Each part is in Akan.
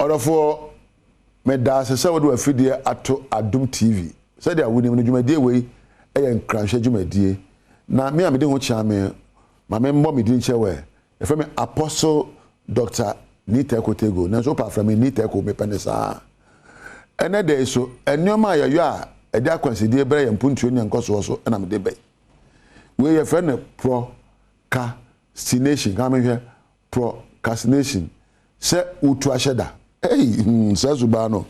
Orofo me da se wo do afidie ato Adom TV. Se dia woni me dwumadie wei eye nkranhwe dwumadie. Na me amede ho chia me ma me mbọ me din chewe. E fe me Apostle Dr. Nita Kotego. Na so pa from Nita ko me penesa. Ene de so enoma ayoyo a e de akwansidie bere ye mpuntuo ne nkoso so na me de bai. We ye fe ne procrastination. Ka me hwe procrastination. Se utu asheda. Hey, says Ubano.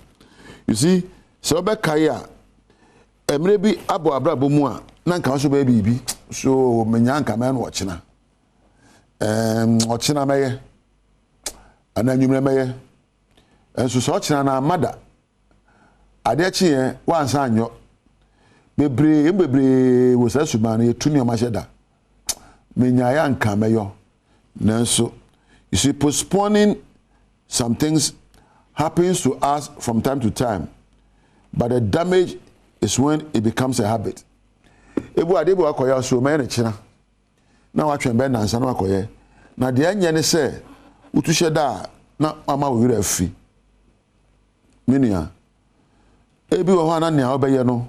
You see, so be kaya. Emre bi abo abrabo mu a na nka so be bibi. So menyanka man watchina. Watchina meye. Ananyumre meye. Enso so watchina na mada. Ade chi yen wansa anyo. Bebre wo says Ubano ye tuni o masheda. Menyaya nka meyo. Nanso you see, postponing some things happens to us from time to time, but the damage is when it becomes a habit. Ebu adebu akoya so me ne china. Na watwen be nansa na akoye. Na de anya ne se utuhye da na mama wo wira afi. Minia. Ebi wo ho na nea obeye no.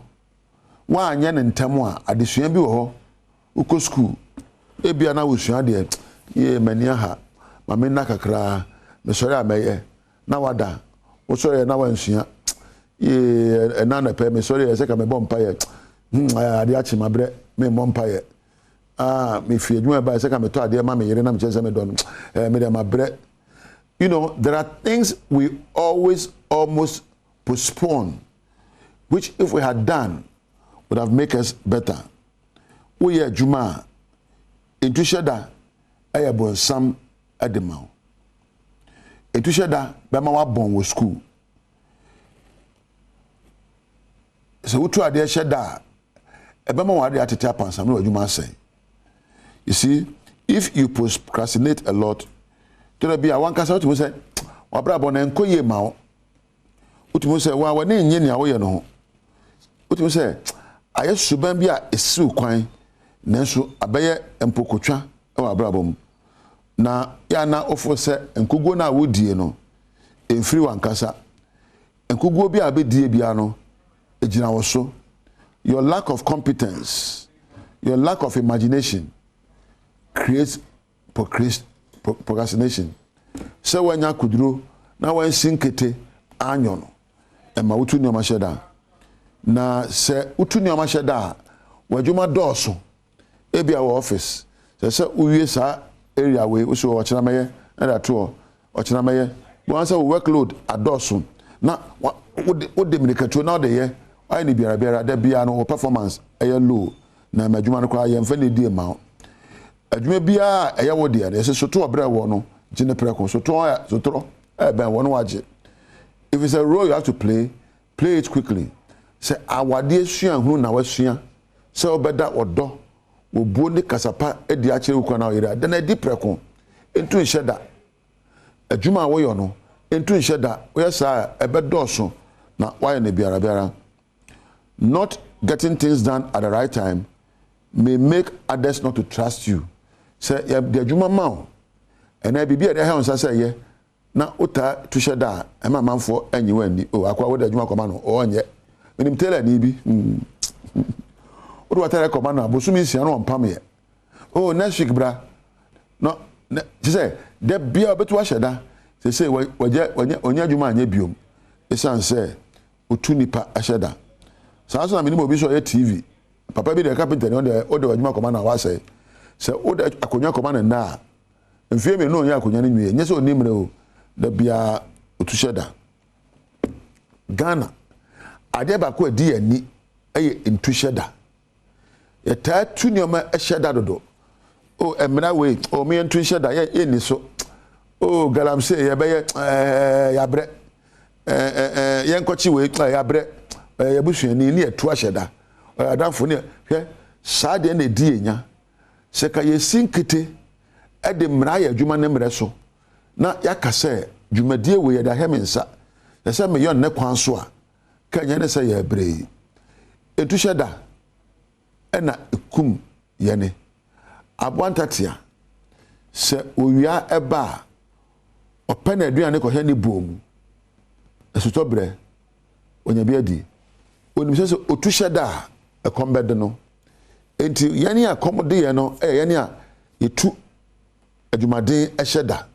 Wa anya ne ntam a adesua bi wo ho. Uko school. Ebi ana wo sua de ye mania ha. Mama na kakra me sori ameye. Na wada wo sori na wansua ye na na pe me sori se ka me bom paye ade achi mabre me bom paye me fi adwuma ba se ka me to ade ma me yere na me chense me don me de mabre. You know, there are things we always almost postpone, which if we had done would have made us better. We ye adwuma into sheda ayabo sam ademau. Etu sheda be ma wa bon wo school. So utu ade sheda e be ma wa ade atete apansa no adwuma say. You see, if you procrastinate a lot, there be a one kasa utu say wa bra bon enko ye ma wo. Utu say wa ne nye ne awoye no. Utu say aye suban bi a esi kwan nanso abeye empokotwa e wa bra bom. Na ya na ofo se enkugo na wodie no enfiri wankasa enkugo bi abedie bia no ejina wo so. Your lack of competence, your lack of imagination creates procrastination. Se wanya kuduro na wan sinkete anyo no e ma wutu ni o ma sheda na se wutu ni o ma sheda wadwuma dooso e bia wo office se uwie sa area we so ochina meye and at all ochina meye once workload adosun na what the medicator now the year I ni biara da bia no performance eye low na madwuma no kwa ye mfa ne die ma adwuma bia eye wo de ese soto obra wo no gine preko soto ben wo no waje. If it's a role you have to play it quickly. Say awade asua hunu na wasua se obeda odo wo buoni kasapa edi akire ukwa na oyira de na di preko entu nheda adwuma wo yo no entu nheda wo yesa ebedoso na waye ne biara. Not getting things done at the right time may make others not to trust you. Say ya de adwuma ma o ena bibia de ha onsa say ye na uta tu sheda e ma manfo anyi wani o akwa wo de adwuma koma no o onye minim tela ni bi Odo watare command abosumi sia no pam ye. Oh, next week bra. No, she say de bia obetu aheda. Say onya adwuma anya biom. Esan say otu nipa aheda. Sa so na minimo bi so ye TV. Papa bi de carpenter no de odo adwuma command na wa say. Say odo akonya command na. Mfie me no onya akonya ne nwie. Nye say onimre o. De bia otu sheda. Ghana. Ade ba ko adi ani eye ntu sheda. Yeta tunioma esheda dodo. Oh, emna we o me ntu sheda ye ni so. Oh, galamse ye be ya bre. Ye nkochi we ya bre. Ye busuani ni etu asheda. Adamfo ni hwe saa de na di enya. Se ka ye sinkete e de mra ya adwuma ne mre so. Na yakase dwumadie we ye da hemensa. Ya se me yon ne kwan so a. Ka nya ne se ye bre. Etu sheda ena ekum yene abwantatia se owia eba opena aduane ko hene bomu esutobre onya bi adi onim se otu hyeda a ekombede no enti yene akomde ye no yene a yetu adwumaden ehyeda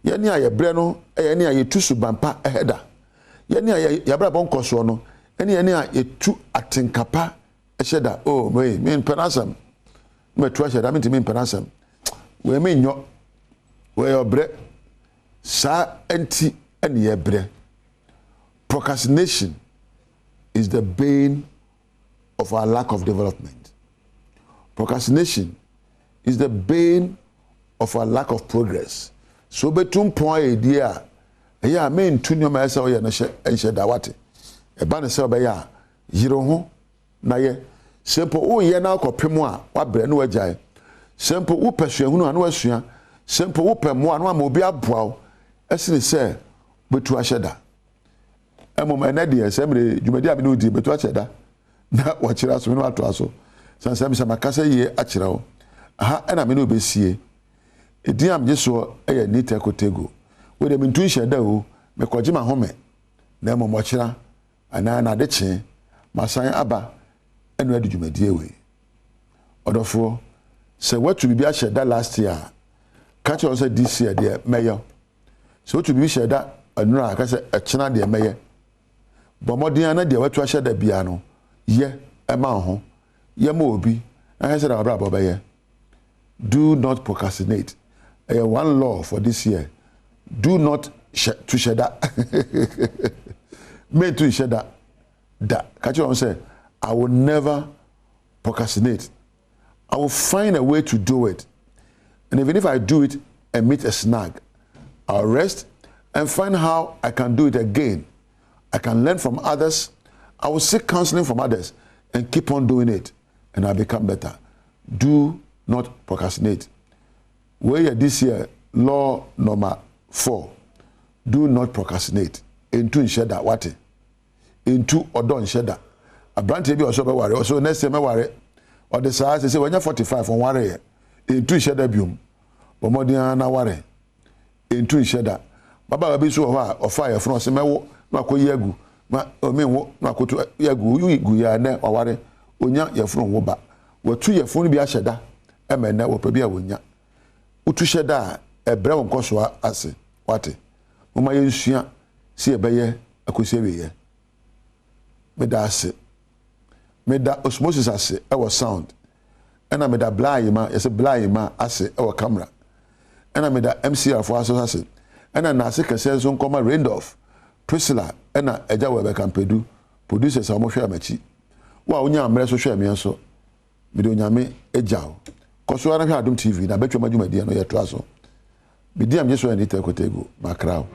yene a yebre no yene a yetu subampa eheda yene a yabra bonkoso no yene a yetu atenkapa ehyeda oh me penasam me tu ehyeda me penasam we me nyo we obre sa enti ene yebre. Procrastination is the bane of our lack of development. Procrastination is the bane of our lack of progress. So betum point idea ya me ntu nyoma esa o ye no hye da wate e ba ne se obeya yiro ho na ye sempo wo ye na akopem a wa bre no wajae sempo wo pesuahunu anu asua sempo wo pemo anu ama obi aboa esine se betu ahyeda emom enade esemre dwumadi abi no di betu ahyeda na wachira so no ato aso sansam makasa ye akyira wo aha ena me no besie ediam jeso eye ni tekotego we de mintu hyeda o me koje ma home na emom wachira ana na de che masan aba enu ade dwumadi ewe odofo se watu bibi ahyeda last year catch us this year de meyo so watu bibi hyeda anura akase echena de meye bomodin na de watu ahyeda bia no ye ema ho ye ma obi ahese da bra boba ye. Do not procrastinate. One law for this year: do not to sheda. Me to sheda. Da. Catch you say, I will never procrastinate. I will find a way to do it, and even if I do it and meet a snag, I'll rest and find how I can do it again. I can learn from others. I will seek counseling from others and keep on doing it, and I'll become better. Do not procrastinate. Where this year, law number 4, do not procrastinate. Into insheda wate. Into odon insheda. A branch be also be worry. So next time worry. Or the size say when you're 45 on worry. Into insheda bium. Bomodian na worry. Into insheda. Baba be so or fire from se mewo na koyegu. Ma o me wo na kotu yegu yu ya na o worry. Onya ye from wo ba. Watu ye funu bi ahyeda emena wo pa bi a wonya utu hyeda ebre won koso ase wate moma ye nsua se ebeye akosi wiye meda ase meda osmosis ase ewo sound ena meda blind ma yese blind ma ase ewo camera ena meda MCR for ase ena na ase kese so nkoma Randolph Priscilla ena eja we be kampedu producers a mo hwe amachi wa onya amre so hwe me so Bido nyame ejao koso ara hwe Adom TV na betwa madwumadi no yeto aso bidiam yeso ani tekotego makrao.